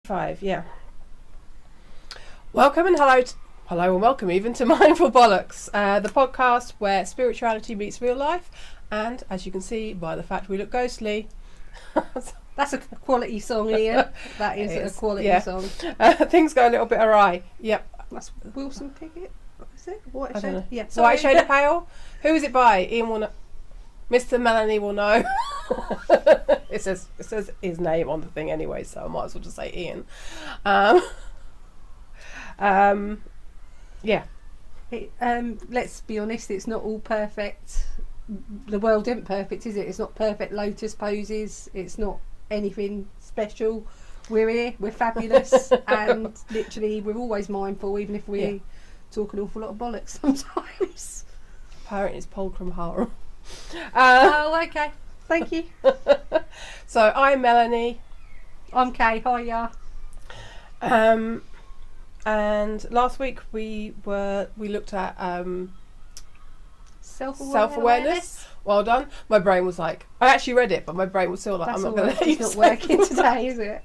5, yeah. Welcome and hello and welcome even to Mindful Bollocks, the podcast where spirituality meets real life, and as you can see by the fact we look ghostly. That's a quality song, Ian. That is a quality song. Things go a little bit awry. Yep. That's Wilson Pickett. What is it? I don't know. Yeah. White Shade of Pale. Who is it by? Ian will know. Mr. Melanie will know. It says his name on the thing anyway, so I might as well just say Ian. Yeah. Let's be honest, it's not all perfect. The world isn't perfect, is it? It's not perfect lotus poses. It's not anything special. We're here, we're fabulous, and literally we're always mindful, even if we talk an awful lot of bollocks sometimes. Apparently it's Polkram Harem. Oh, okay. Thank you. So I'm Melanie. I'm Kay. Hiya. And last week we looked at self-awareness. Well done. My brain was like, I actually read it, but my brain was still like, that's I'm not going to. It's not working today, is it?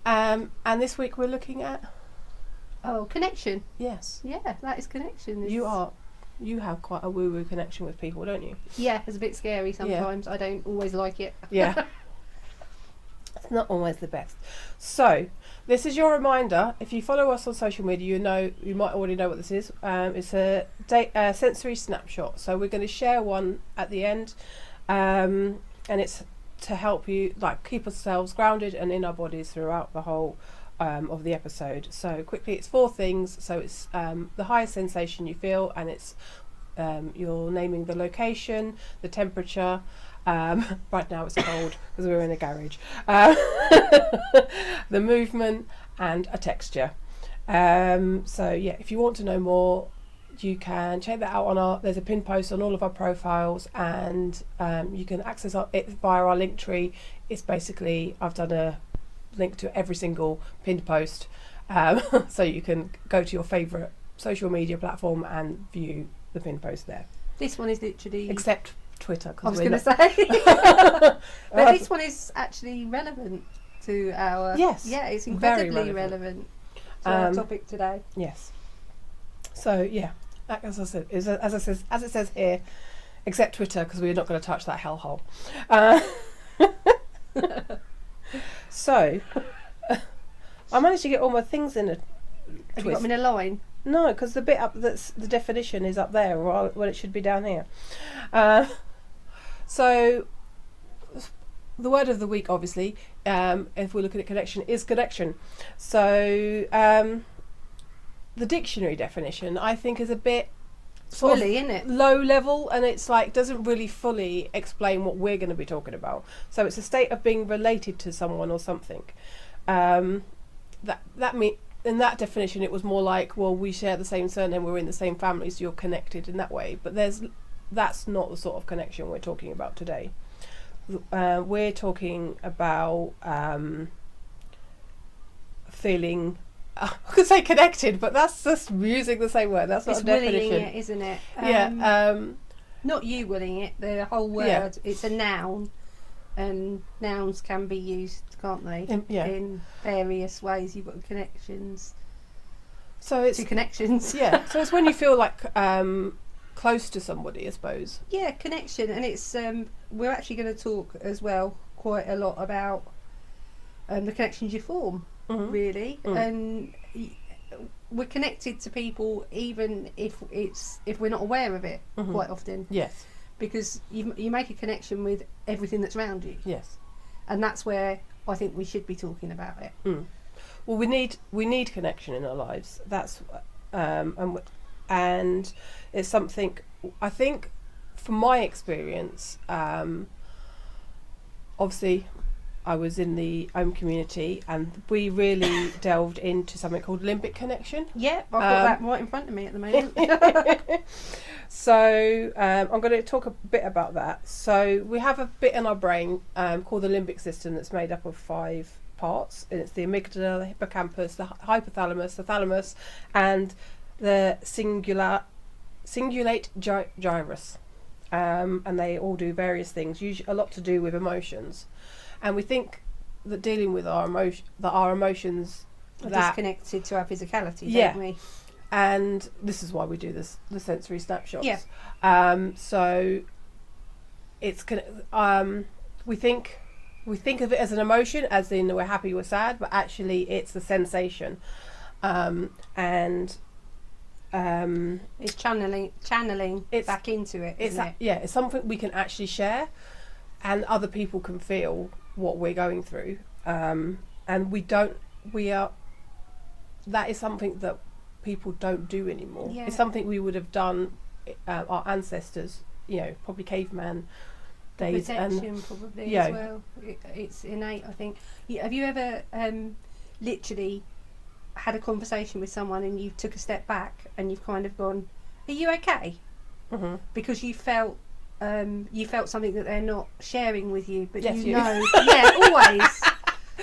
And this week we're looking at connection. Yes. Yeah, that is connection. You have quite a woo-woo connection with people, don't you? Yeah, it's a bit scary sometimes. Yeah. I don't always like it. Yeah. It's not always the best. So, this is your reminder. If you follow us on social media, you might already know what this is. It's a sensory snapshot. So we're going to share one at the end, and it's to help you keep ourselves grounded and in our bodies throughout the whole of the episode. So quickly, it's 4 things. So it's the highest sensation you feel, and it's you're naming the location, the temperature. Right now it's cold because we're in a garage. The movement and a texture. So yeah, if you want to know more, you can check that out there's a pin post on all of our profiles, and you can access it via our link tree. It's basically, I've done a link to every single pinned post, so you can go to your favourite social media platform and view the pin post there. This one is literally except Twitter. I was going to say, but this one is actually relevant to our. Yes. Yeah, it's incredibly relevant to our topic today. Yes. So yeah, as I said, as it says here, except Twitter, because we're not going to touch that hellhole. So, I managed to get all my things in a twist. Have you got them in a line? No, because the bit up that's the definition is up there, or it should be down here. So, the word of the week, obviously, if we're looking at connection, is connection. So, the dictionary definition, I think, is a bit fully, isn't it? Low level, and it's doesn't really fully explain what we're going to be talking about. So it's a state of being related to someone or something. In that definition, it was more like, well, we share the same surname, we're in the same family, so you're connected in that way. But that's not the sort of connection we're talking about today. We're talking about feeling. I could say connected, but that's just using the same word. That's not a definition. It's willing it, isn't it? Yeah. Not you willing it. The whole word. Yeah. It's a noun, and nouns can be used, can't they? In various ways. You've got connections. So it's 2 connections. Yeah. So it's when you feel close to somebody, I suppose. Yeah, connection, and it's we're actually going to talk as well quite a lot about the connections you form. Mm-hmm. Really, and we're connected to people even if we're not aware of it. Mm-hmm. Quite often. Yes, because you make a connection with everything that's around you. Yes, and that's where I think we should be talking about it. Well, we need connection in our lives. That's and it's something I think, from my experience. Obviously, I was in the community, and we really delved into something called limbic connection. Yeah, I've got that right in front of me at the moment. So I'm going to talk a bit about that. So we have a bit in our brain called the limbic system that's made up of 5 parts. And it's the amygdala, the hippocampus, the hypothalamus, the thalamus, and the cingulate gyrus. And they all do various things, usually a lot to do with emotions. And we think that dealing with our emotions We're that disconnected to our physicality, Yeah. don't we? and this is why we do the sensory snapshots. Yeah. So it's we think of it as an emotion, as in we're happy, we're sad, but actually it's the sensation, and It's channeling It's- back into it, isn't it? yeah, it's something we can actually share, and other people can feel what we're going through, and that is something that people don't do anymore. Yeah. It's something we would have done, our ancestors, probably caveman days, Protection, and probably, yeah. as well. It's innate, I think. Have you ever literally had a conversation with someone and you took a step back and you've kind of gone, "Are you okay?" Mhm. Because you felt something that they're not sharing with you, but Yes, you you. know, yeah, always,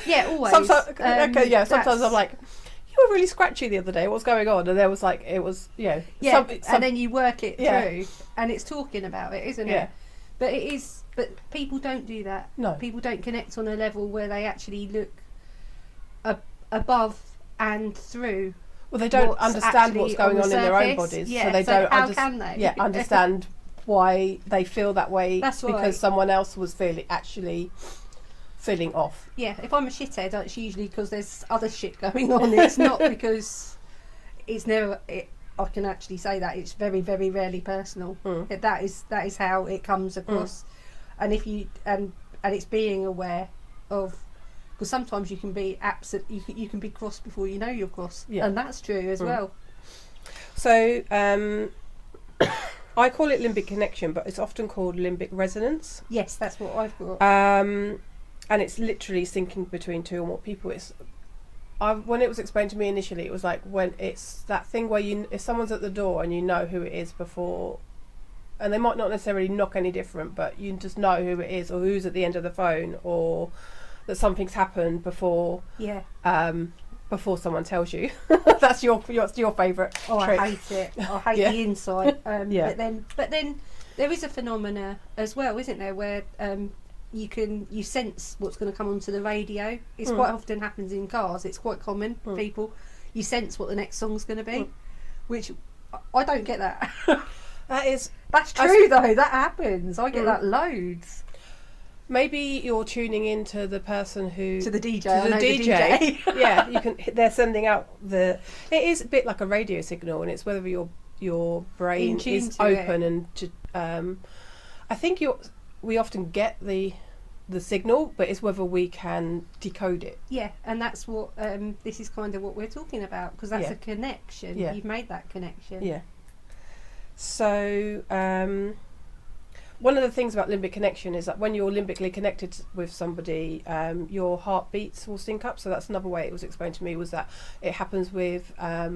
yeah, always. Sometimes, sometimes that's- I'm like, you were really scratchy the other day. What's going on? And there was like, it was, yeah, some- and then you work it Yeah. through, and it's talking about it, isn't Yeah. it? But it is. But people don't do that. No. People don't connect on a level where they actually look above and through. well, they don't what's understand what's actually going on on the in their own surface. bodies, Yeah, so they so don't how can they? understand why they feel that way. That's because right. someone else was feeling off. Yeah, if I'm a shithead, it's usually because there's other shit going on. It's not because it's never. I can actually say that it's very, very rarely personal. Mm. That is how it comes across. And if you and it's being aware of, because sometimes you can be you can be cross before you know you're cross, Yeah. and that's true as well. So I call it limbic connection, but it's often called limbic resonance. Yes, that's what I've got. And it's literally syncing between two or more people. When it was explained to me initially, it was like when it's that thing where if someone's at the door and you know who it is before, and they might not necessarily knock any different, but you just know who it is or who's at the end of the phone, or that something's happened before. Yeah. Before someone tells you. That's your favourite Oh, trick. I hate it. I hate Yeah. the insight. Yeah. But then there is a phenomena as well, isn't there, where you sense what's going to come onto the radio. It's quite often happens in cars. It's quite common. People, you sense what the next song's going to be, which I don't get that. That's true though. That happens. I get that loads. Maybe you're tuning into the person who To the DJ. to I the know DJ. the DJ. Yeah, you can. They're sending out it is a bit like a radio signal, and it's whether your brain In tune is to open and I think we often get the signal, but it's whether we can decode it. Yeah, and that's what this is kind of what we're talking about, because that's Yeah. a connection. Yeah. You've made that connection. Yeah. So one of the things about limbic connection is that when you're limbically connected with somebody, your heartbeats will sync up. So that's another way it was explained to me, was that it happens with at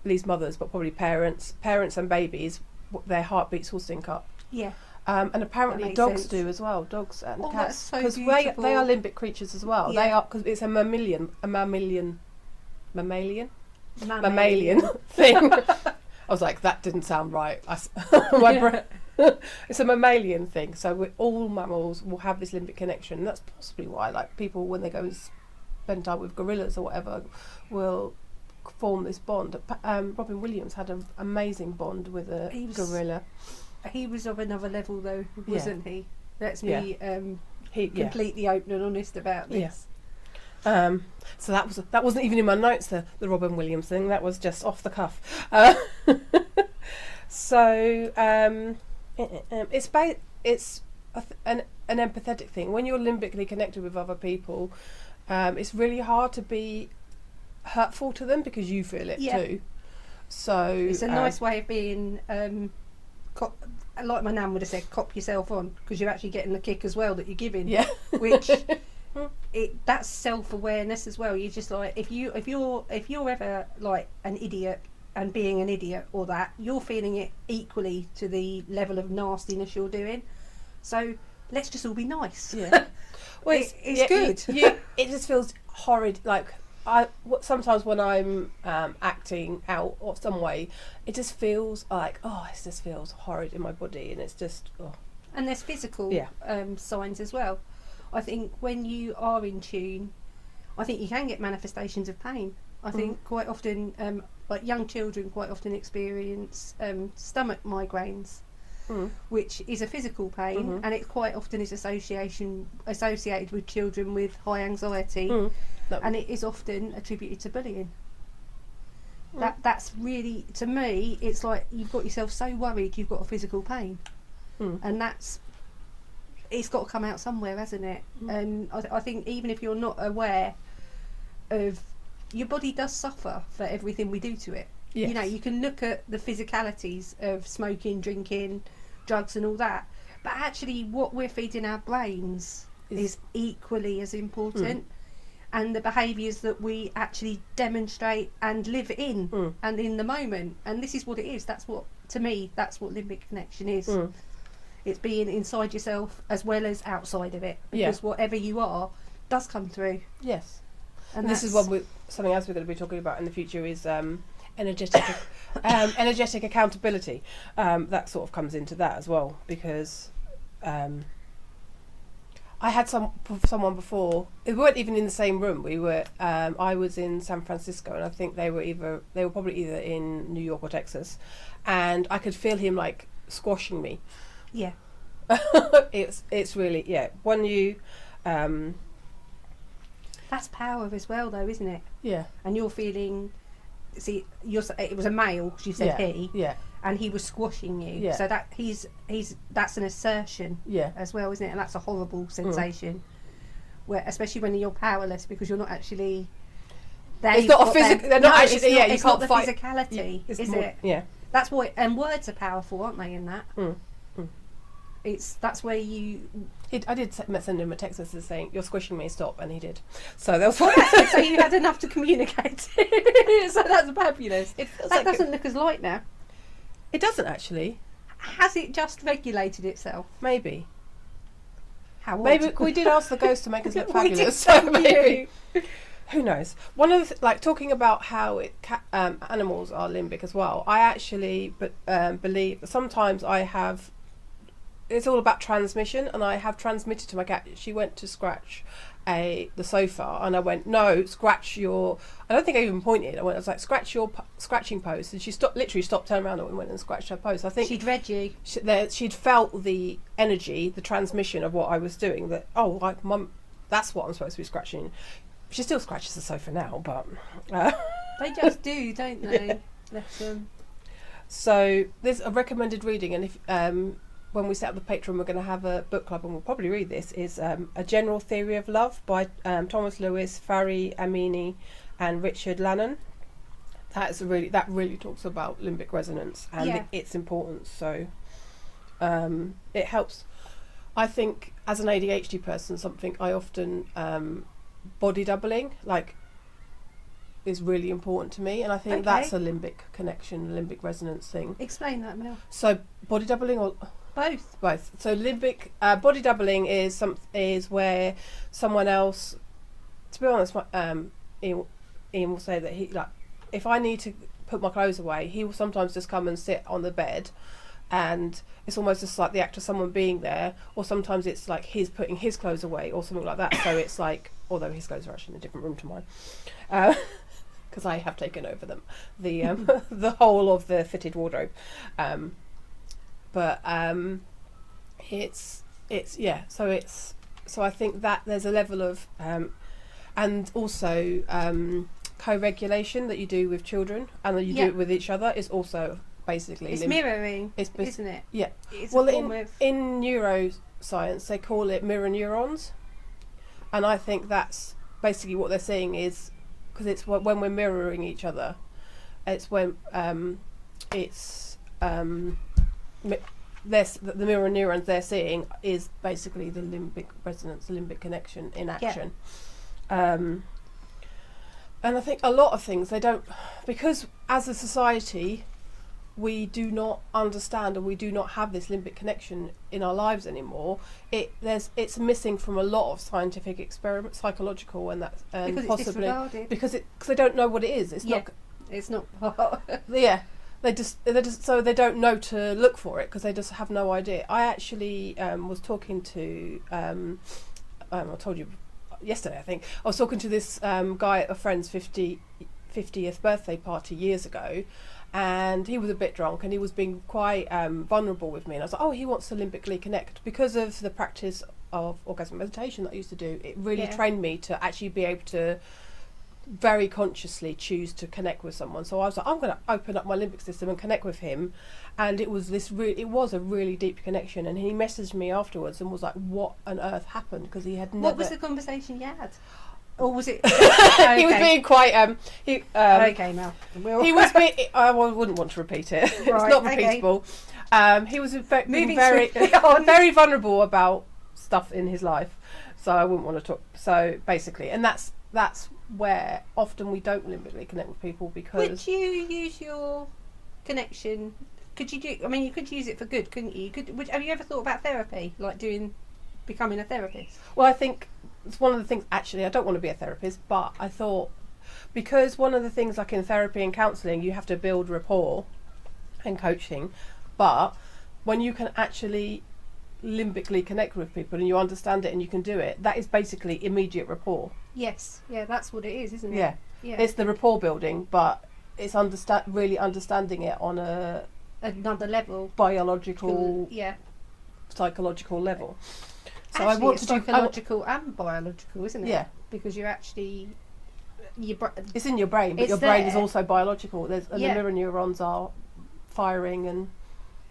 least mothers, but probably parents and babies. Their heartbeats will sync up. Yeah. And apparently makes dogs sense. do as well. Dogs and Oh, cats, that's so because beautiful. they are limbic creatures as well. They Yeah. are, because it's a mammalian Mammalian. thing. I was like, that didn't sound right. It's a mammalian thing. So all mammals will have this limbic connection. And that's possibly why, like, people when they go and spend time with gorillas or whatever, will form this bond. Robin Williams had an amazing bond with a gorilla. He was of another level though, wasn't he? Let's be He completely open and honest about this. So that wasn't even in my notes, the Robin Williams thing. That was just off the cuff. So it's an empathetic thing. When you're limbically connected with other people, it's really hard to be hurtful to them because you feel it too. So it's a nice way of being, like my nan would have said, cop yourself on, because you're actually getting the kick as well that you're giving. Yeah. Which that's self-awareness as well. You're just like, if you're ever like an idiot and being an idiot or that, you're feeling it equally to the level of nastiness you're doing. So let's just all be nice. Yeah. Well, it's good. It just feels horrid. Like sometimes when I'm acting out or some way, it just feels like, it just feels horrid in my body, and it's just. Oh. And there's physical signs as well. I think when you are in tune, I think you can get manifestations of pain. I think quite often, like young children quite often experience stomach migraines, which is a physical pain, and it quite often is associated with children with high anxiety, and it is often attributed to bullying. That's really, to me, it's like you've got yourself so worried you've got a physical pain, and it's got to come out somewhere, hasn't it? And I think even if you're not aware of, your body does suffer for everything we do to it. Yes. You know, you can look at the physicalities of smoking, drinking, drugs and all that, but actually what we're feeding our brains is equally as important. And the behaviours that we actually demonstrate and live in and in the moment. And this is what it is. That's what, to me, that's what limbic connection is. It's being inside yourself as well as outside of it. Because whatever you are does come through. Yes. And this is something else we're going to be talking about in the future is energetic accountability. That sort of comes into that as well, because I had someone before. We weren't even in the same room. We were. I was in San Francisco, and I think they were probably either in New York or Texas, and I could feel him like squashing me. Yeah. It's really when you. That's power as well, though, isn't it? Yeah. And you're feeling. See, it was a male. 'Cause you said he. Yeah. And he was squashing you. Yeah. So that that's an assertion. Yeah. As well, isn't it? And that's a horrible sensation. Where, especially when you're powerless, because you're not actually. It's not a physical. They're not actually. It's not, you it's can't not the fight. physicality, is more, it? Yeah. That's what. And words are powerful, aren't they? In that. That's where you. I did send him a text message saying, "You're squishing me, stop," and he did. So that was. So you had enough to communicate. So that's fabulous. That doesn't look as light now. It doesn't actually. Has it just regulated itself? Maybe. How? Maybe we did ask the ghost to make us look fabulous. We did, So thank maybe. Who knows? One of the talking about how animals are limbic as well. I actually believe sometimes I have. It's all about transmission, and I have transmitted to my cat. She went to scratch the sofa, and I went, "No, scratch your." I don't think I even pointed. I was like, "Scratch your scratching post," and she literally stopped, turned around, and went and scratched her post. I think she'd read you. She'd felt the energy, the transmission of what I was doing. That Mum, that's what I'm supposed to be scratching. She still scratches the sofa now, but they just do, don't they? Yeah. Bless them. So there's a recommended reading, and if when we set up the Patreon, we're going to have a book club, and we'll probably read this. Is A General Theory of Love by Thomas Lewis, Fari Amini, and Richard Lannon. That really talks about limbic resonance and its importance. So it helps. I think as an ADHD person, something I often body doubling is really important to me, and I think that's a limbic connection, limbic resonance thing. Explain that, Mel. So body doubling or both. So limbic body doubling is where someone else. To be honest, Ian will say that he if I need to put my clothes away, he will sometimes just come and sit on the bed, and it's almost just like the act of someone being there, or sometimes it's like he's putting his clothes away or something like that. So it's like, although his clothes are actually in a different room to mine, because I have taken over them, the whole of the fitted wardrobe. But so I think that there's a level of and also co-regulation that you do with children and that you do it with each other is also basically mirroring, isn't it? Yeah. It's in neuroscience they call it mirror neurons, and I think that's basically what they're saying is because it's when we're mirroring each other, it's when the mirror neurons they're seeing is basically the limbic resonance, the limbic connection in action. And I think a lot of things they don't, because as a society we do not understand and we do not have this limbic connection in our lives anymore. It's missing from a lot of scientific experiments, psychological, and that because possibly it's because they don't know what it is. It's not. Yeah. They just so they don't know to look for it because they just have no idea. I actually was talking to I told you yesterday, I think, I was talking to this guy at a friend's 50th birthday party years ago, and he was a bit drunk and he was being quite vulnerable with me, and I was like, oh, he wants to limbically connect because of the practice of orgasmic meditation that I used to do. It really trained me to actually be able to very consciously choose to connect with someone. So I was like, I'm going to open up my limbic system and connect with him, and it was it was a really deep connection. And he messaged me afterwards and was like, what on earth happened? Because he had never... What was the conversation you had? Or was it... He was being quite okay, Mel. He was being... I wouldn't want to repeat it. It's not repeatable. He was very vulnerable about stuff in his life, so I wouldn't want to talk. So basically, and that's where often we don't limbically connect with people, because... Would you use your connection? Could you do... I mean, you could use it for good, couldn't you? Have you ever thought about therapy, like becoming a therapist? Well, I think it's one of the things... Actually, I don't want to be a therapist, but I thought, because one of the things, like in therapy and counselling, you have to build rapport and coaching, but when you can actually limbically connect with people and you understand it and you can do it, that is basically immediate rapport. Yes, yeah, that's what it is, isn't it? Yeah, it's the rapport building, but it's really understanding it on another level, biological, psychological level. So actually, I want it's to do psychological and biological, isn't it? Yeah, because you're actually it's in your brain, but your brain is also biological. The mirror neurons are firing, and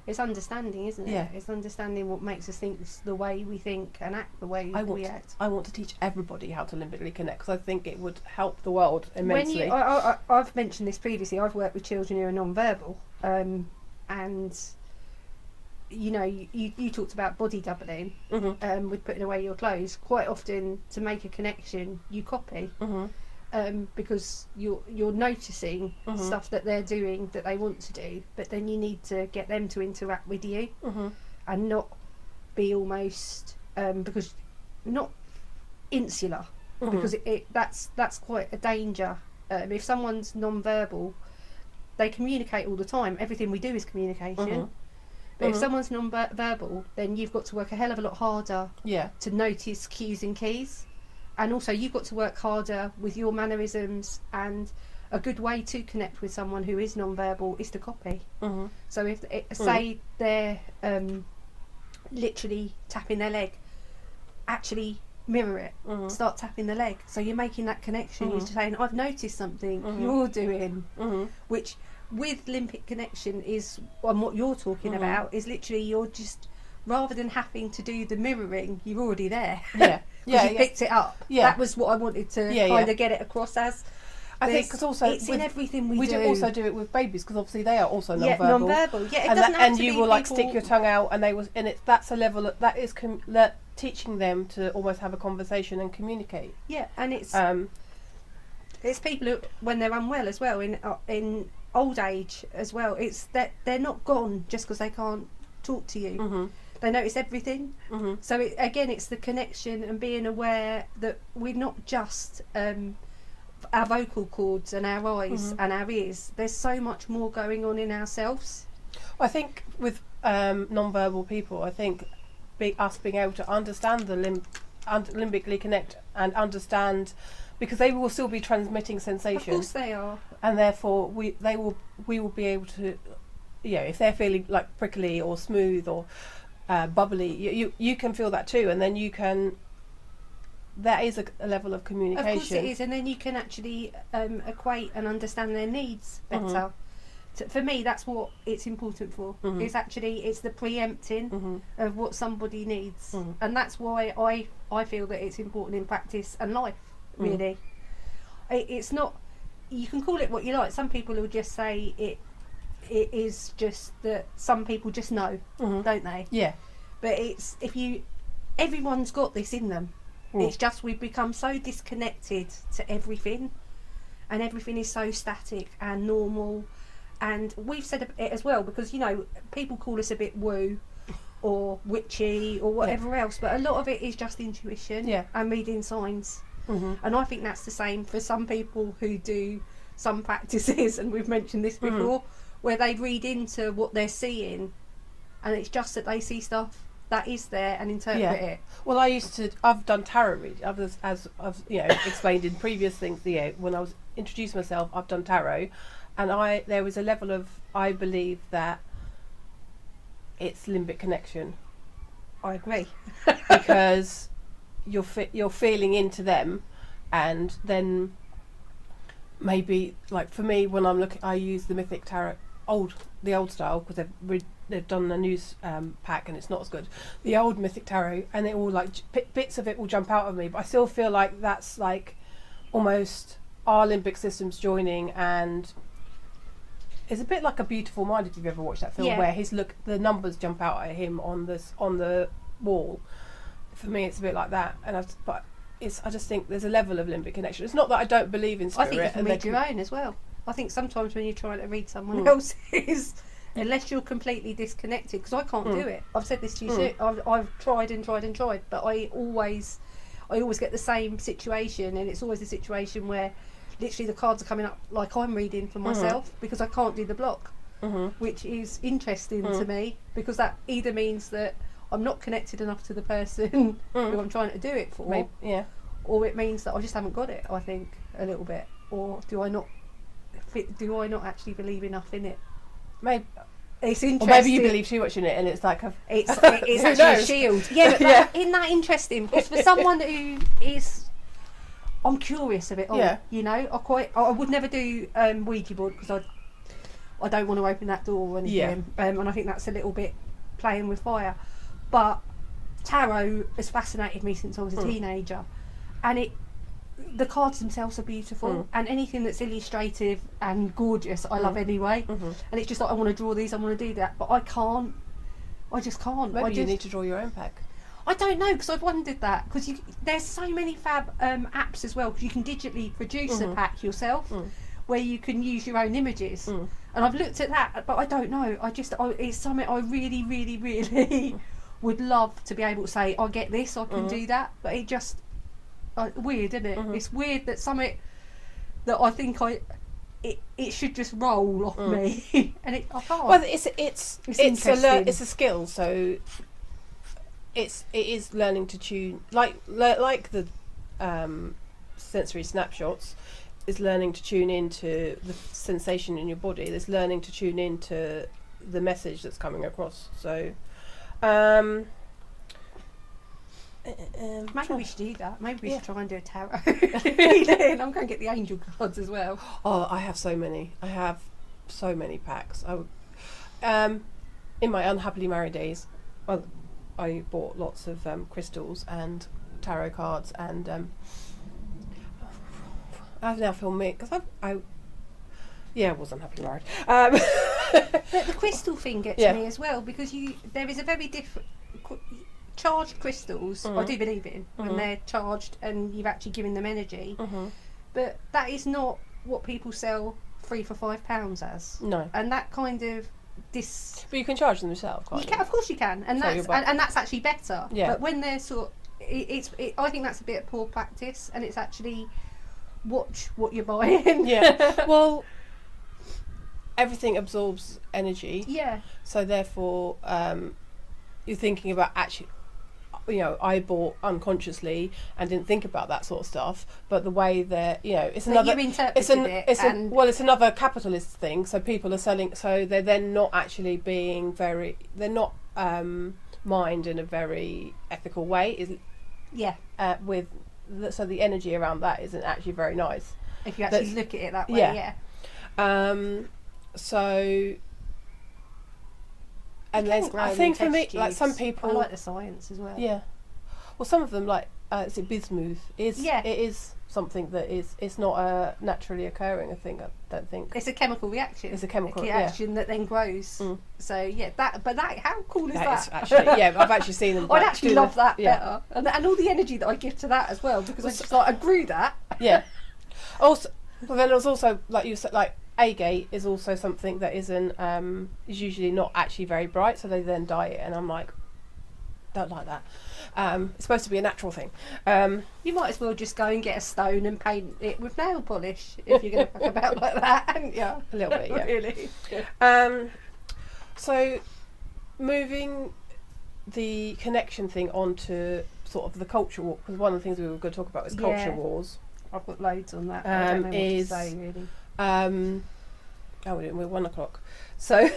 it's understanding, isn't it? Yeah. It's understanding what makes us think the way we think and act the way we act. I want to teach everybody how to limbically connect, because I think it would help the world immensely. I've mentioned this previously. I've worked with children who are non-verbal, and you know, you talked about body doubling, with putting away your clothes. Quite often, to make a connection, you copy. Because you're noticing stuff that they're doing that they want to do, but then you need to get them to interact with you, and not be almost because not insular, because that's quite a danger. If someone's non-verbal, they communicate all the time. Everything we do is communication. But if someone's non-verbal, then you've got to work a hell of a lot harder to notice cues and keys. And also, you've got to work harder with your mannerisms, and a good way to connect with someone who is non-verbal is to copy. So if say they're literally tapping their leg, actually mirror it. Start tapping the leg. So you're making that connection. You're saying, I've noticed something you're doing, which with limbic connection is, and what you're talking about is literally you're just, rather than having to do the mirroring, you're already there. You picked it up. That was what I wanted to kind of get it across as. I think because also it's in everything we do. We also do it with babies, because obviously they are also non-verbal. Non-verbal. Yeah, it doesn't have to be you will like stick your tongue out, and that's a level that is teaching them to almost have a conversation and communicate. Yeah, and it's people who, when they're unwell as well, in old age as well. It's that they're not gone just because they can't talk to you. They notice everything. So it's the connection and being aware that we're not just our vocal cords and our eyes and our ears. There's so much more going on in ourselves. I think with non-verbal people, I think us being able to understand the limbically connect and understand, because they will still be transmitting sensation. Of course they are. And therefore we will be able to, if they're feeling like prickly or smooth or bubbly, you can feel that too, and then you can. That is a level of communication. Of course it is, and then you can actually equate and understand their needs better. For me, that's what it's important for. It's the preempting of what somebody needs, and that's why I feel that it's important in practice and life. Really, it's not. You can call it what you like. Some people will just say it is just that some people just know, don't they? Yeah. But it's everyone's got this in them. It's just we've become so disconnected to everything, and everything is so static and normal. And we've said it as well, because people call us a bit woo or witchy or whatever else, but a lot of it is just intuition and reading signs. And I think that's the same for some people who do some practices, and we've mentioned this before, where they read into what they're seeing, and it's just that they see stuff that is there and interpret Yeah. it. Well, I've done tarot reading. As I've explained in previous things. When I was introducing myself, I've done tarot, and there was a level of, I believe that it's limbic connection, I agree. because you're feeling into them, and then maybe, like for me, when I'm looking, I use the Mythic Tarot, the old style, because they've done a new pack and it's not as good. The old Mythic Tarot, and it all like bits of it will jump out of me, but I still feel like that's like almost our limbic systems joining, and it's a bit like A Beautiful Mind, if you've ever watched that film, Yeah. where the numbers jump out at him on the wall. For me, it's a bit like that, and I just think there's a level of limbic connection. It's not that I don't believe in spirit. I think you can and read your own as well. I think sometimes when you're trying to read someone Mm. else's, unless you're completely disconnected, because I can't do it. I've said this to you. I've tried and tried and tried, but I always get the same situation, and it's always a situation where literally the cards are coming up like I'm reading for myself, because I can't do the block, which is interesting to me, because that either means that I'm not connected enough to the person who I'm trying to do it for, Maybe, yeah. or it means that I just haven't got it, I think, a little bit. Or do I not actually believe enough in it? Maybe. It's interesting. Or maybe you believe too much in it, and it's like it's Who actually a knows? shield. Yeah, but Yeah. isn't that interesting? Because for someone who is, I'm curious of it all. Yeah. You know, I would never do Ouija board, because I don't want to open that door or anything. Yeah. And I think that's a little bit playing with fire. But tarot has fascinated me since I was a teenager, and the cards themselves are beautiful, and anything that's illustrative and gorgeous I love anyway. And it's just like, I want to draw these, I want to do that, but I just can't. maybe you need to draw your own pack. I don't know, because I've wondered that, because there's so many fab apps as well, because you can digitally produce a pack yourself, where you can use your own images, and I've looked at that, but I don't know. It's something I really, really, really would love to be able to say, I get this, I can do that, but it just weird, isn't it? It's weird that something that I think it should just roll off me, and I can't. Well, it's interesting. it's a skill, so it is learning to tune, like the sensory snapshots is learning to tune into the sensation in your body. There's learning to tune into the message that's coming across. So maybe we should do that. Maybe we should try and do a tarot reading. I'm going to get the angel cards as well. Oh, I have so many. I have so many packs. In my unhappily married days, I bought lots of crystals and tarot cards, and I now feel me, because I was unhappily married. But the crystal thing gets me as well, because there is a very different charged crystals. I do believe in when they're charged and you've actually given them energy, but that is not what people sell 3 for £5 as. No, and that kind of but you can charge them yourself, can't you? Of course you can, and So that's actually better. Yeah. But when they're I think that's a bit of poor practice, and it's actually watch what you're buying. Yeah. Well, everything absorbs energy. Yeah. So therefore, you're thinking about actually, I bought unconsciously and didn't think about that sort of stuff. But the way that it's another, you interpreted it's another capitalist thing. So people are selling. So they're then not actually being they're not mined in a very ethical way. So the energy around that isn't actually very nice. If you actually look at it that way, So, and I think for me, like some people, I like the science as well. Yeah. Well, some of them, like bismuth, it is something that it's not a naturally occurring. I don't think it's a chemical reaction. It's a chemical reaction that then grows. So how cool is that? Actually, I've actually seen them. I'd actually love that better, and all the energy that I give to that as well, because it's just like I grew that. Yeah. Also, but then there's also, like you said, like agate is also something that isn't is usually not actually very bright, so they then dye it, and I'm like, don't like that. It's supposed to be a natural thing. You might as well just go and get a stone and paint it with nail polish if you're going to fuck about like that, hadn't you? A little bit, yeah. Really. So moving the connection thing onto sort of the culture war, because one of the things we were going to talk about is culture wars. I've got loads on that. I don't know what to say really. We're 1 o'clock. So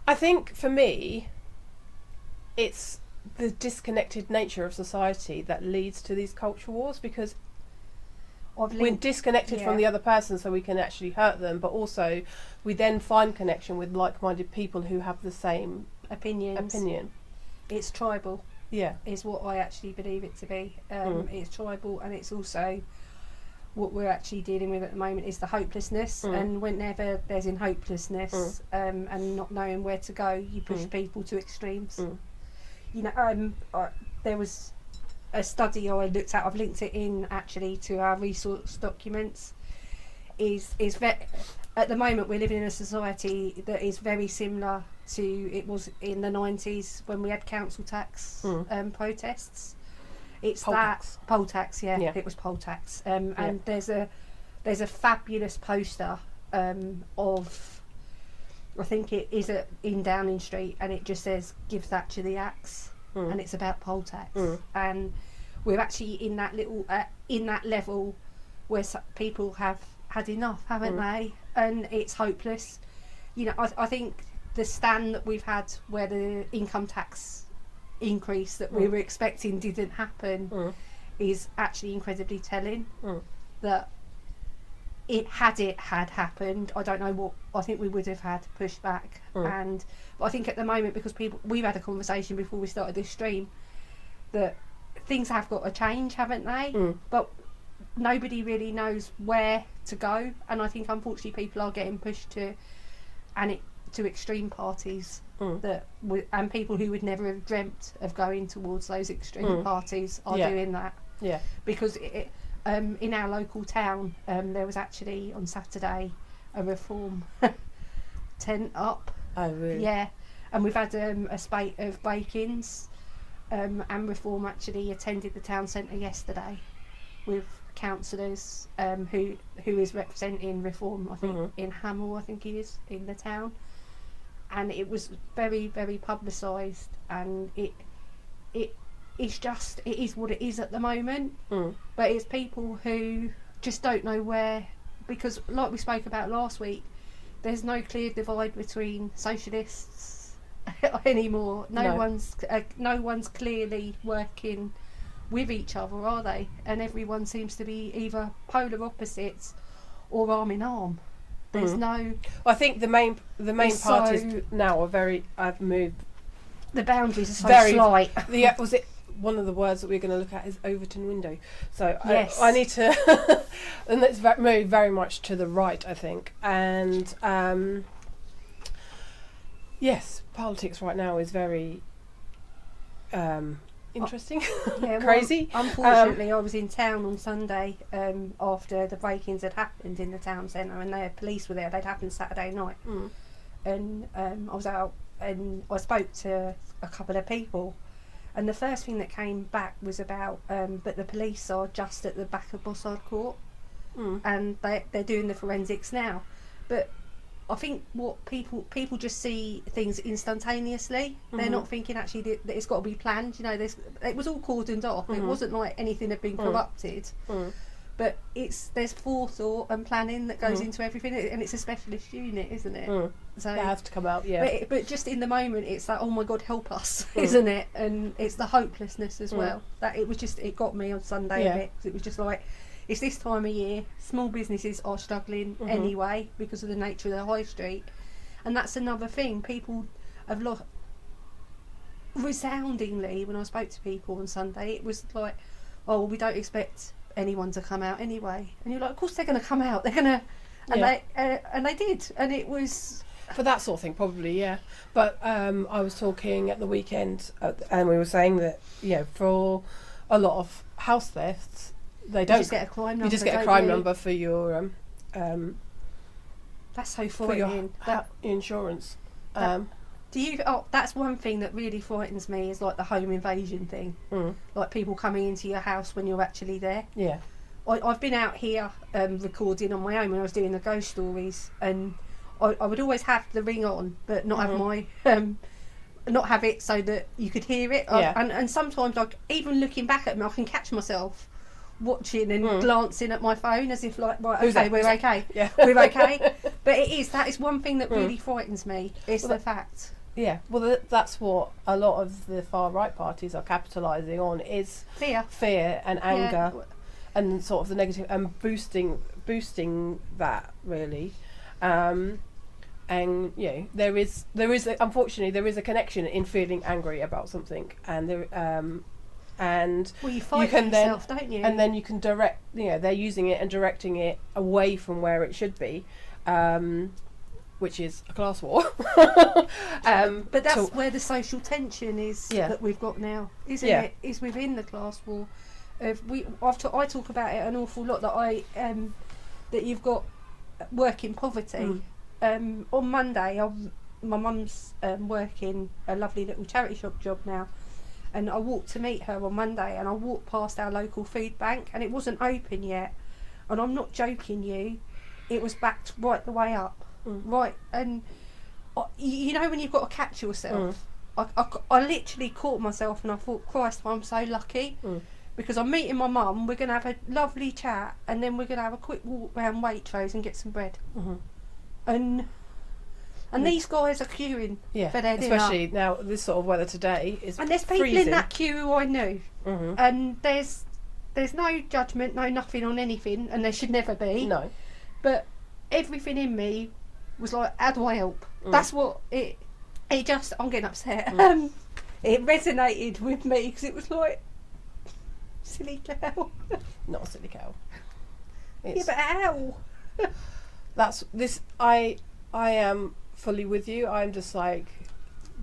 I think for me, it's the disconnected nature of society that leads to these culture wars, because we're disconnected from the other person, so we can actually hurt them, but also we then find connection with like-minded people who have the same opinion. It's tribal. Yeah, is what I actually believe it to be. It's tribal, and it's also what we're actually dealing with at the moment is the hopelessness. And whenever there's in hopelessness and not knowing where to go, you push people to extremes. You know, there was a study I looked at. I've linked it in actually to our resource documents. Is at the moment we're living in a society that is very similar to it was in the 90s when we had council tax protests. It's poll tax, it was poll tax. And there's a fabulous poster of, I think it is in Downing Street, and it just says "Give Thatcher the axe," and it's about poll tax. And we're actually in that little in that level where people have had enough, haven't they? And it's hopeless. You know, I think the stand that we've had where the income tax increase that we were expecting didn't happen is actually incredibly telling. That it had happened, I don't know what, I think we would have had pushback. But I think at the moment, because we've had a conversation before we started this stream, that things have got to change, haven't they? But nobody really knows where to go, and I think unfortunately people are getting pushed to extreme parties and people who would never have dreamt of going towards those extreme parties are doing that. Because in our local town there was actually on Saturday a reform tent up. Oh really? Yeah, and we've had a spate of break-ins, and Reform actually attended the town centre yesterday with councillors who is representing Reform, I think, in Hamel, I think he is, in the town. And it was very, very publicised, and it is what it is at the moment. But it's people who just don't know where, because like we spoke about last week, there's no clear divide between socialists anymore. No one's clearly working with each other, are they? And everyone seems to be either polar opposites or arm in arm. There's no. Well, I think the main parties now have moved. The boundaries are so slight. Was it one of the words that we're going to look at is Overton window? So yes. I need to, and it's moved very much to the right, I think. And yes, politics right now is very interesting. Crazy. Well, unfortunately, I was in town on Sunday after the break-ins had happened in the town centre, and the police were there. They'd happened Saturday night, and I was out and I spoke to a couple of people, and the first thing that came back was about that the police are just at the back of Bossard Court, and they're doing the forensics now. But I think what people just see things instantaneously. They're not thinking actually that it's got to be planned. You know, it was all cordoned off. It wasn't like anything had been corrupted. But there's forethought and planning that goes into everything, and it's a specialist unit, isn't it? So that has to come out, yeah. But just in the moment, it's like, oh my God, help us, isn't it? And it's the hopelessness as well. That it got me on Sunday a bit, because it was just like, it's this time of year, small businesses are struggling anyway because of the nature of the high street, and that's another thing. People have lost resoundingly. When I spoke to people on Sunday, it was like, oh, well, we don't expect anyone to come out anyway, and you're like, of course they're going to come out, they're going to, and they did, and it was for that sort of thing, probably, yeah. But I was talking at the weekend, and we were saying that, for a lot of house thefts, they don't. You just get a crime number. You just get a crime number for your that's so frightening. For your insurance. That's one thing that really frightens me, is like the home invasion thing. Like people coming into your house when you're actually there. Yeah. I've been out here recording on my own when I was doing the ghost stories, and I would always have the ring on, but not have my not have it so that you could hear it. And sometimes, like, even looking back at me, I can catch myself watching and glancing at my phone as if like, right, okay, we're okay. Yeah. We're okay. But that is one thing that really frightens me. It's the fact. Yeah, well, that's what a lot of the far right parties are capitalising on, is fear and anger, and sort of the negative, and boosting that really. And there is unfortunately there is a connection in feeling angry about something, and you fight can yourself, don't you? And then you can direct. They're using it and directing it away from where it should be. Which is a class war. But that's where the social tension is that we've got now, isn't it? Is within the class war. I talk about it an awful lot, that you've got work in poverty. On Monday, my mum's working a lovely little charity shop job now, and I walked to meet her on Monday, and I walked past our local food bank, and it wasn't open yet, and I'm not joking you, it was backed right the way up. Right, and you know when you've got to catch yourself, I literally caught myself and I thought, Christ, I'm so lucky, because I'm meeting my mum, we're going to have a lovely chat, and then we're going to have a quick walk round Waitrose and get some bread. And these guys are queuing for their dinner. Especially now, this sort of weather today is and there's people freezing. in that queue who I knew, and there's no judgment, no nothing on anything, and there should never be. No. But everything in me was like, how do I help? That's what it just, I'm getting upset. It resonated with me because it was like, silly cow. Not a silly cow. Yeah, but how? I am fully with you. I'm just like,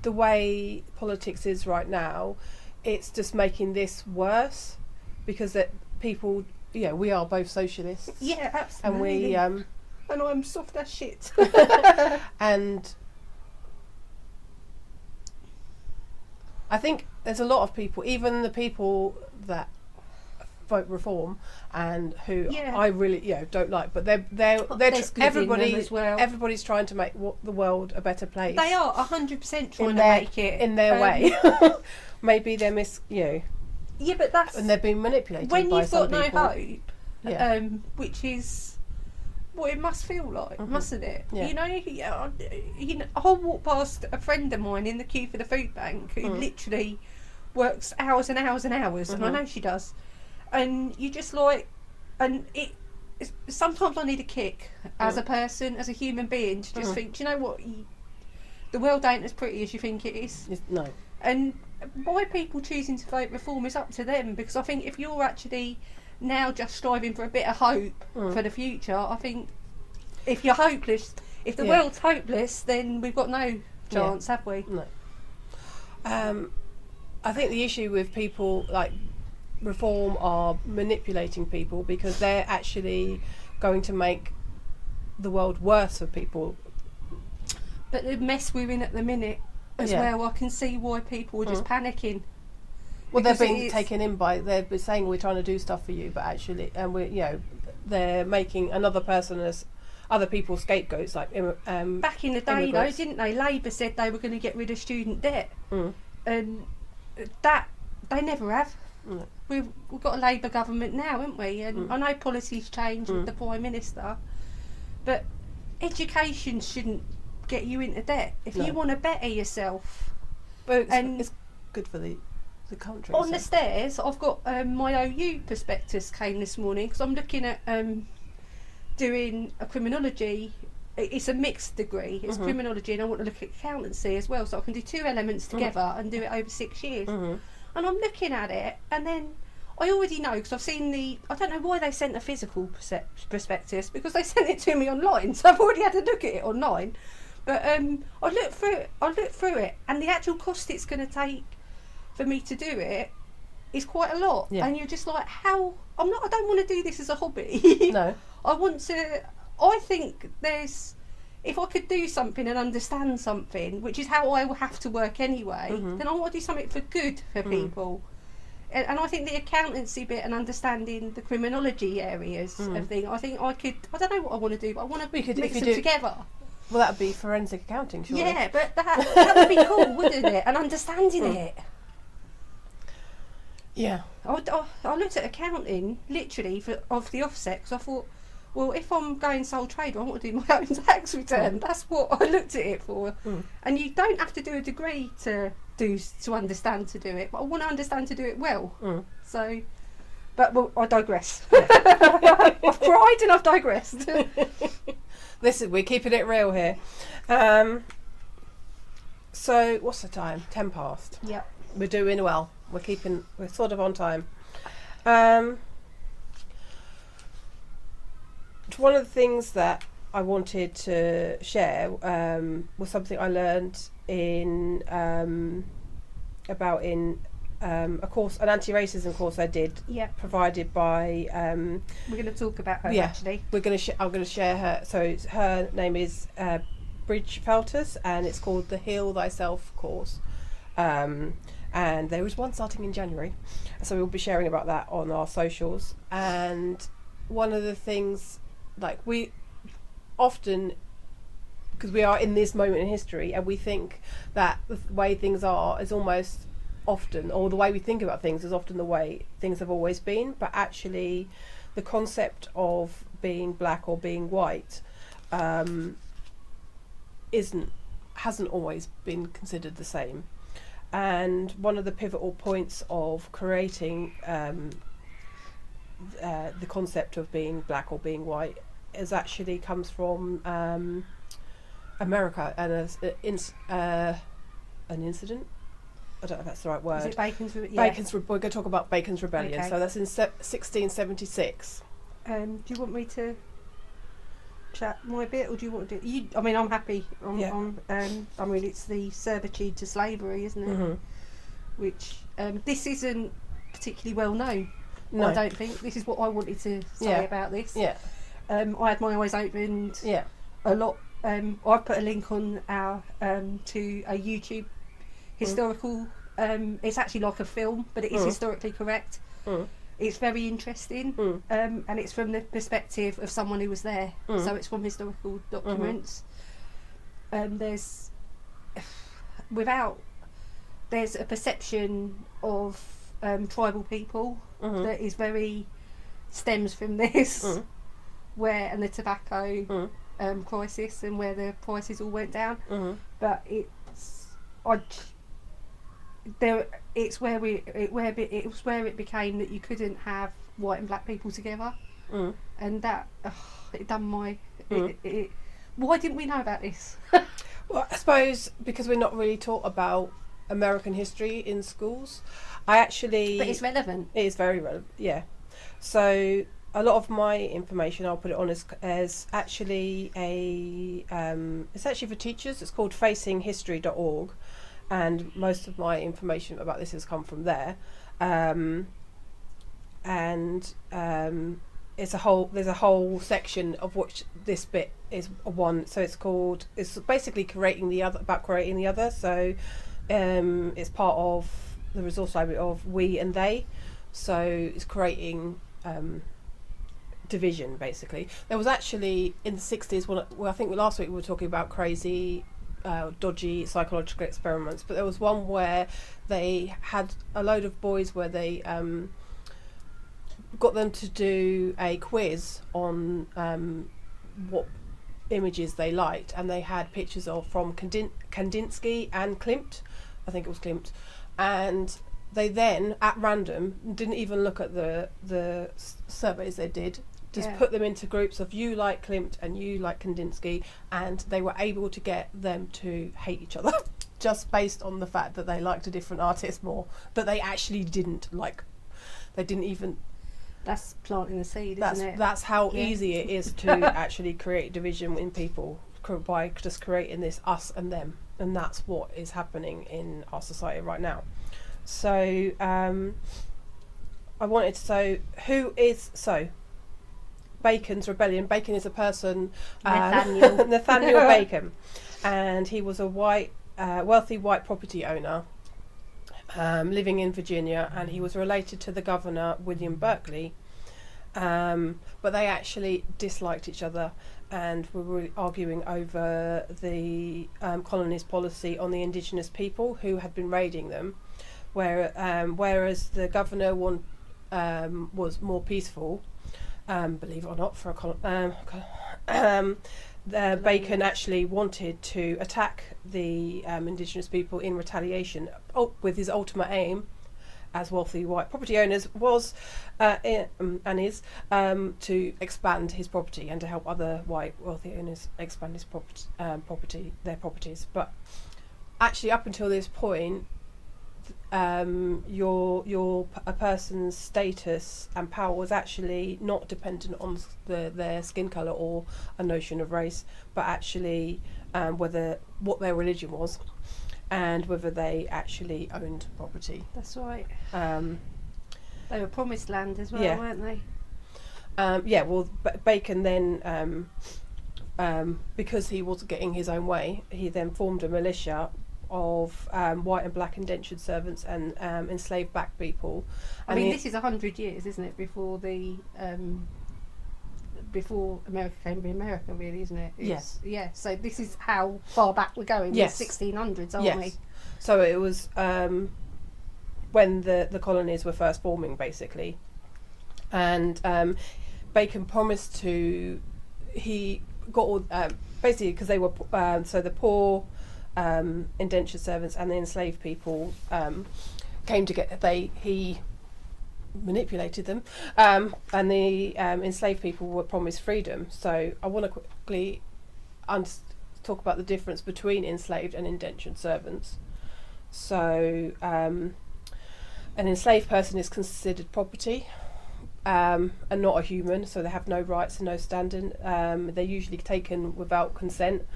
the way politics is right now, it's just making this worse, because that people, we are both socialists. Yeah, absolutely. And we and I'm soft as shit. And I think there's a lot of people, even the people that vote reform and who I really don't like, but they're everybody's trying to make the world a better place. They are 100% trying to make it in their way. Maybe they're yeah, but that's, and they're being manipulated when by you've some got people. no hope, which is what it must feel like, mustn't it? I'll walk past a friend of mine in the queue for the food bank who literally works hours and hours and hours, and I know she does, and you just like, and sometimes I need a kick as a person, as a human being, to just think, do you know what, the world ain't as pretty as you think it is. No. And why people choosing to vote reform is up to them, because I think if you're actually now just striving for a bit of hope for the future, I think if you're hopeless, if the world's hopeless, then we've got no chance, have we? No. I think the issue with people like reform are manipulating people, because they're actually going to make the world worse for people. But the mess we're in at the minute as well, I can see why people are just panicking. Well, they're being taken in by, they're saying we're trying to do stuff for you, but actually, and they're making another person as other people's scapegoats, like back in the day, though, didn't they? Labour said they were going to get rid of student debt, and that they never have. We've got a Labour government now, haven't we? And I know policies change with the Prime Minister, but education shouldn't get you into debt. If you want to better yourself, but it's good for the country. On the stairs, I've got my OU prospectus came this morning, because I'm looking at doing a criminology. It's a mixed degree. It's criminology, and I want to look at accountancy as well, so I can do two elements together and do it over 6 years. And I'm looking at it, and then I already know, because I've seen I don't know why they sent a physical prospectus, because they sent it to me online, so I've already had to look at it online. But I looked through it, and the actual cost it's going to take for me to do it is quite a lot. And you're just like, how? I don't want to do this as a hobby. No. I think if I could do something and understand something, which is how I will have to work anyway, then I want to do something for good for people. And I think the accountancy bit and understanding the criminology areas of things, I think I don't know what I want to do, but I want to mix them together. Well, that would be forensic accounting, surely. Yeah, but that would be cool, wouldn't it? And understanding it. Yeah. I looked at accounting literally of the offset because I thought, well, if I'm going sole trader, I want to do my own tax return. That's what I looked at it for. And you don't have to do a degree to understand to do it, but I want to understand to do it well. So, but well, I digress. I've cried and I've digressed. We're keeping it real here. So what's the time? 10 past. Yep. We're doing well. We're sort of on time. One of the things that I wanted to share was something I learned in a course, an anti-racism course I did, provided by. We're going to talk about her actually. I'm going to share her. So her name is Bridge Feltus, and it's called the Heal Thyself course. And there is one starting in January, so we'll be sharing about that on our socials. And one of the things, like, we often, because we are in this moment in history, and we think that the way things are is almost often, or the way we think about things is often the way things have always been, but actually the concept of being black or being white hasn't always been considered the same. And one of the pivotal points of creating the concept of being black or being white comes from America, and an incident. I don't know if that's the right word. Is it Bacon's? Yeah. We're going to talk about Bacon's Rebellion. Okay. So that's in 1676. Do you want me to chat my bit, or do you want to do you? I mean, I'm happy. I mean, it's the servitude to slavery, isn't it? Mm-hmm. Which this isn't particularly well known. No. I don't think. This is what I wanted to say about this. Yeah. I had my eyes opened. Yeah. A lot. I've put a link on our to a YouTube historical. It's actually like a film, but it is historically correct. It's very interesting, and it's from the perspective of someone who was there. So it's from historical documents. There's a perception of tribal people that is stems from this, and the tobacco crisis, and where the prices all went down. But it was where it became that you couldn't have white and black people together, and that it done my. Why didn't we know about this? Well, I suppose because we're not really taught about American history in schools. But it's relevant. It is very relevant. Yeah. So a lot of my information, I'll put it on as actually it's actually for teachers. It's called facinghistory.org. And most of my information about this has come from there, there's a whole section of which this bit is one. So it's basically creating the other. So it's part of the resource library of we and they. So it's creating division, basically. There was actually in the 60s I think last week we were talking about crazy. Dodgy psychological experiments, but there was one where they had a load of boys where they got them to do a quiz on what images they liked, and they had pictures from Kandinsky and Klimt. I think it was Klimt, and they then at random didn't even look at the surveys they did. Just put them into groups of you like Klimt and you like Kandinsky, and they were able to get them to hate each other just based on the fact that they liked a different artist more, that they actually didn't like. They didn't even. That's planting the seed, isn't it? That's how easy it is to actually create division in people by just creating this us and them, and that's what is happening in our society right now. So I wanted to say Bacon's Rebellion. Bacon is a person, Nathaniel Bacon, and he was a wealthy white property owner living in Virginia, and he was related to the governor William Berkeley, but they actually disliked each other, and were really arguing over the colony's policy on the indigenous people who had been raiding them, whereas the governor was more peaceful, believe it or not, for Bacon actually wanted to attack the indigenous people in retaliation, with his ultimate aim, as wealthy white property owners, was and is to expand his property and to help other white wealthy owners expand his their properties. But actually, up until this point, a person's status and power was actually not dependent on their skin colour or a notion of race, but actually what their religion was, and whether they actually owned property. That's right. They were promised land as well, weren't they? Bacon then, because he wasn't getting his own way, he then formed a militia of white and black indentured servants and enslaved black people. This is 100 years, isn't it, before before America came to be America, really, isn't it? Yes. Yeah, so this is how far back we're going. Yes. We're 1600s, aren't we? So it was when the colonies were first forming, basically. And Bacon promised to... He got all... basically, because they were... so the poor... indentured servants and the enslaved people came together. He manipulated them, and the enslaved people were promised freedom. So I want to quickly talk about the difference between enslaved and indentured servants. So an enslaved person is considered property, and not a human, so they have no rights and no standing. They're usually taken without consent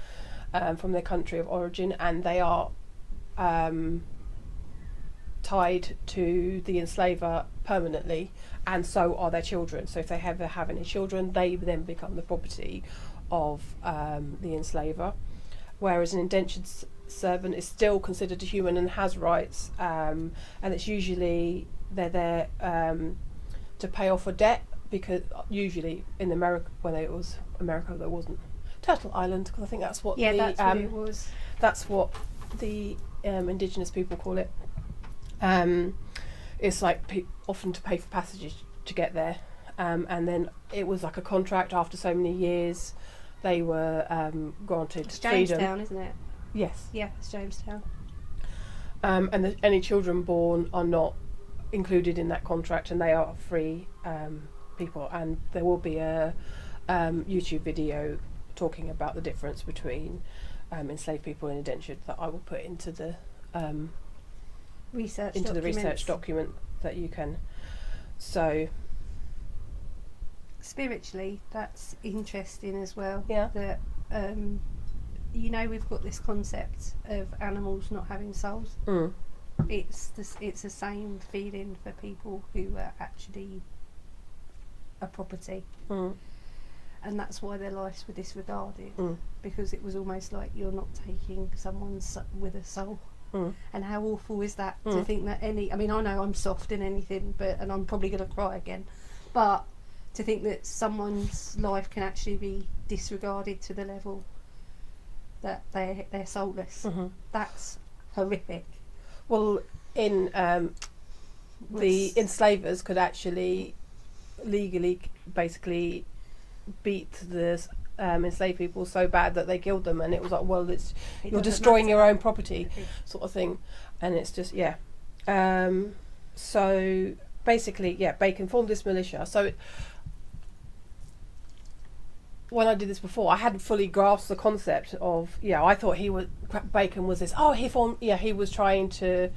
from their country of origin, and they are tied to the enslaver permanently, and so are their children. So if they ever have any children, they then become the property of the enslaver. Whereas an indentured servant is still considered a human and has rights, and it's usually they're there to pay off a debt, because usually in America, when it was America, there wasn't Turtle Island, because I think that's what that's what it was. That's what the indigenous people call it. It's like often to pay for passages to get there, and then it was like a contract. After so many years, they were granted it's freedom. Jamestown, isn't it? Yes. Yeah, it's Jamestown. And any children born are not included in that contract, and they are free people. And there will be a YouTube video talking about the difference between enslaved people and indentured that I will put into the research document that you can. So spiritually, that's interesting as well. Yeah. That we've got this concept of animals not having souls. It's the same feeling for people who are actually a property. And that's why their lives were disregarded, because it was almost like you're not taking someone with a soul. And how awful is that to think that I know I'm soft in anything, and I'm probably going to cry again, but to think that someone's life can actually be disregarded to the level that they're soulless, that's horrific. Well, the enslavers could actually legally basically beat the enslaved people so bad that they killed them, and it was like, well, you're destroying your own property, sort of thing. And it's just so basically, Bacon formed this militia. So when I did this before, I hadn't fully grasped the concept of I thought Bacon was this. He was trying to.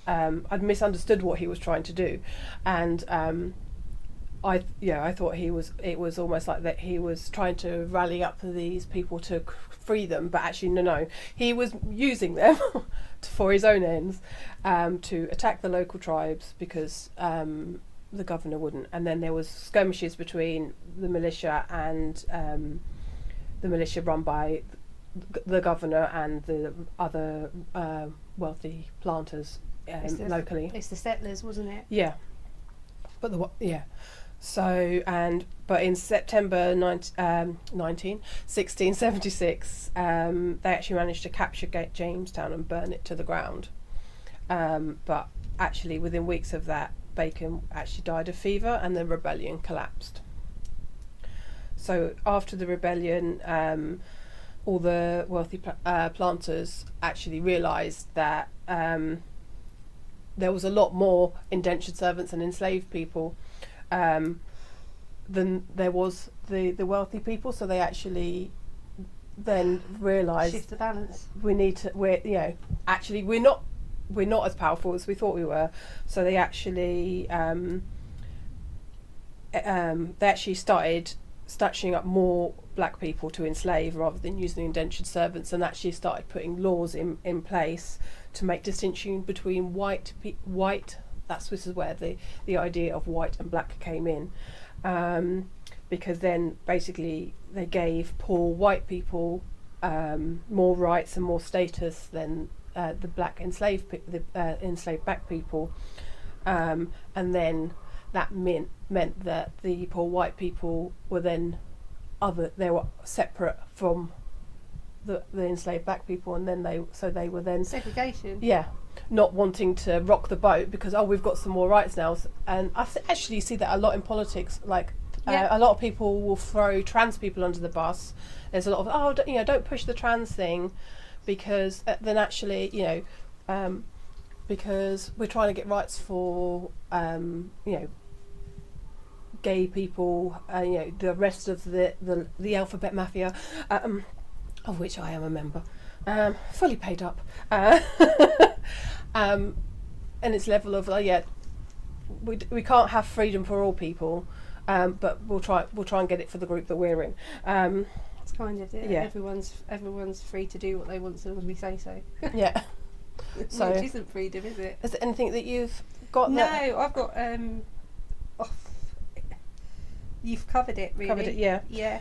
I'd misunderstood what he was trying to do, and I thought it was almost like that he was trying to rally up these people to free them, but actually no, he was using them for his own ends, to attack the local tribes, because the governor wouldn't. And then there was skirmishes between the militia and the militia run by the governor and the other wealthy planters locally. It's the settlers, wasn't it? Yeah, but But in September 1676, they actually managed to capture Jamestown and burn it to the ground. But actually, within weeks of that, Bacon actually died of fever, and the rebellion collapsed. So after the rebellion, all the wealthy planters actually realised that there was a lot more indentured servants and enslaved people than there was the wealthy people. So they actually then realised, shift the balance. We're not as powerful as we thought we were. So they actually started snatching up more black people to enslave rather than using indentured servants, and actually started putting laws in place to make distinction between white. This is where the idea of white and black came in, because then basically they gave poor white people more rights and more status than the black enslaved black people, and then that meant that the poor white people were then they were separate from the enslaved black people, and then they were then segregation. Yeah, not wanting to rock the boat because we've got some more rights now. And I actually see that a lot in politics. Like a lot of people will throw trans people under the bus. There's a lot of don't push the trans thing, because then actually because we're trying to get rights for gay people, the rest of the alphabet mafia, of which I am a member, fully paid up, and its level of we can't have freedom for all people, but we'll try and get it for the group that we're in. It's kind of it. Yeah. Everyone's free to do what they want as long as we say so. Yeah. So which isn't freedom, is it? Is there anything that you've got? No, I've got. You've covered it, really. Covered it, yeah. Yeah.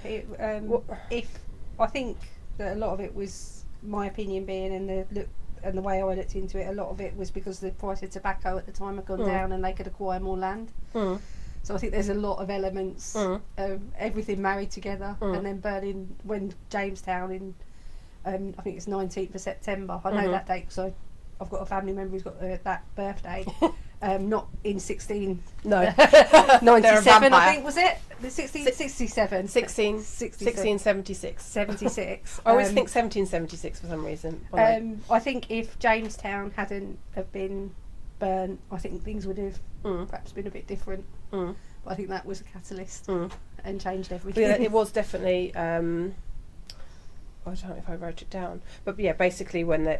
If I think that a lot of it was my opinion being, and the way I looked into it, a lot of it was because the price of tobacco at the time had gone down, and they could acquire more land. So I think there's a lot of elements of everything married together, and then burning when Jamestown in, I think it's 19th of September. I know that date because I've got a family member who's got that birthday. Not in 1697, I think, was it? 1667. 1676. 76. I always think 1776 for some reason. I think if Jamestown hadn't have been burnt, I think things would have perhaps been a bit different. But I think that was a catalyst and changed everything. Yeah, it was definitely. I don't know if I wrote it down, but yeah, basically when the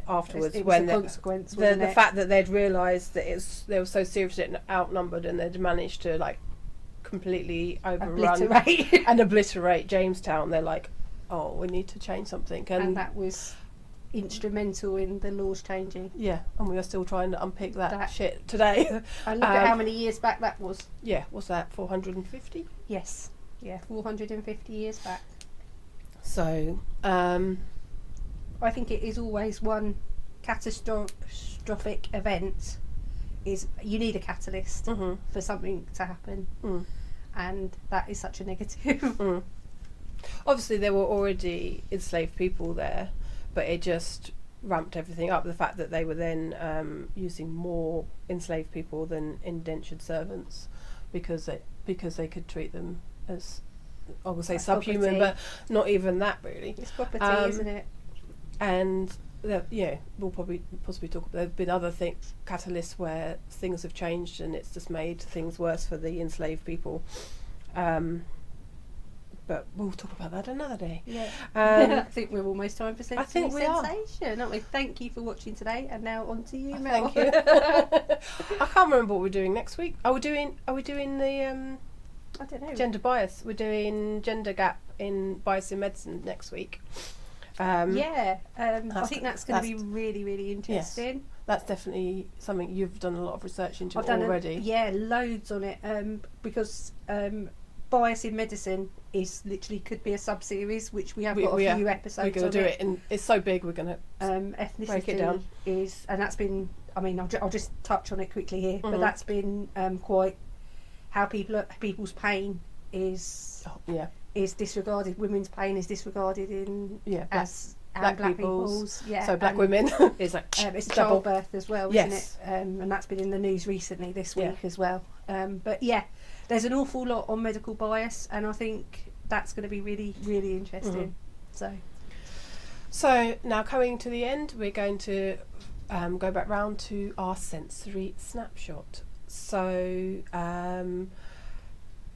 fact that they'd realised that they were so seriously outnumbered, and they'd managed to completely overrun and obliterate Jamestown, they're like, oh, we need to change something, and that was instrumental in the laws changing. Yeah, and we are still trying to unpick that shit today. And look at how many years back that was. Yeah, what's that? 450? Yes. Yeah, 450 years back. So, I think it is always one catastrophic event. Is you need a catalyst for something to happen, and that is such a negative. Obviously, there were already enslaved people there, but it just ramped everything up. The fact that they were then using more enslaved people than indentured servants, because they could treat them as, I would say, subhuman, but not even that really. It's property, isn't it? And we'll possibly talk. There have been other catalysts where things have changed, and it's just made things worse for the enslaved people. But we'll talk about that another day. Yeah. I think we're almost time for sensation, aren't we? Thank you for watching today, and now on to you, Mel. Thank you. I can't remember what we're doing next week. Are we doing the I don't know. gender bias? We're doing gender gap in bias in medicine next week. I think that's going to be really, really interesting. Yes, that's definitely something you've done a lot of research into already. Loads on it, because bias in medicine is literally could be a sub-series, which we have got a few episodes. We're going to do it, and it's so big we're going to ethnicity break it down. And that's been, I mean, I'll just touch on it quickly here, but that's been quite how people's pain is disregarded. Women's pain is disregarded in black people's. Yeah, so black women is like it's double. childbirth as well, isn't it? And that's been in the news recently this week as well. But yeah, there's an awful lot on medical bias, and I think that's going to be really, really interesting. So now coming to the end, we're going to go back round to our sensory snapshot. So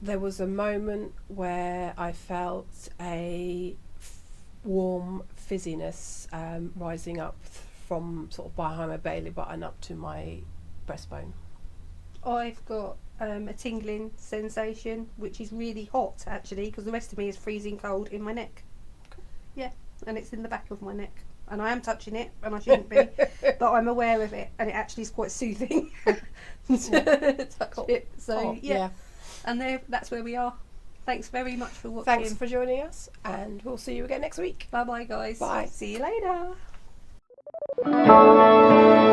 there was a moment where I felt a warm fizziness rising up from sort of behind my belly button up to my breastbone. I've got a tingling sensation, which is really hot actually, because the rest of me is freezing cold in my neck. Yeah, and it's in the back of my neck, and I am touching it, and I shouldn't be, but I'm aware of it, and it actually is quite soothing to touch it. So and that's where we are. Thanks very much for watching. Thanks for joining us, and we'll see you again next week. Bye bye, guys. Bye. See you later.